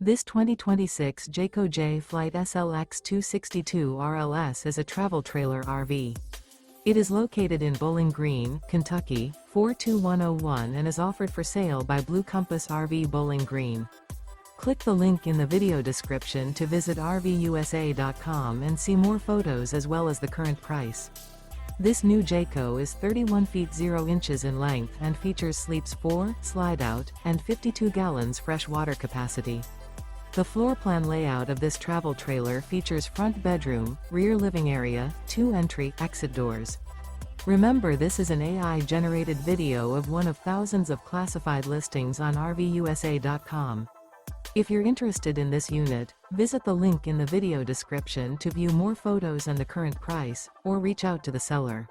This 2026 Jayco Jay Flight SLX 262 RLS is a travel trailer RV. It is located in Bowling Green, Kentucky, 42101 and is offered for sale by Blue Compass RV Bowling Green. Click the link in the video description to visit RVUSA.com and see more photos as well as the current price. This new Jayco is 31 feet 0 inches in length and features sleeps 4, slide-out, and 52 gallons fresh water capacity. The floor plan layout of this travel trailer features front bedroom, rear living area, 2 entry/exit doors. Remember, this is an AI-generated video of one of thousands of classified listings on RVUSA.com. If you're interested in this unit, visit the link in the video description to view more photos and the current price, or reach out to the seller.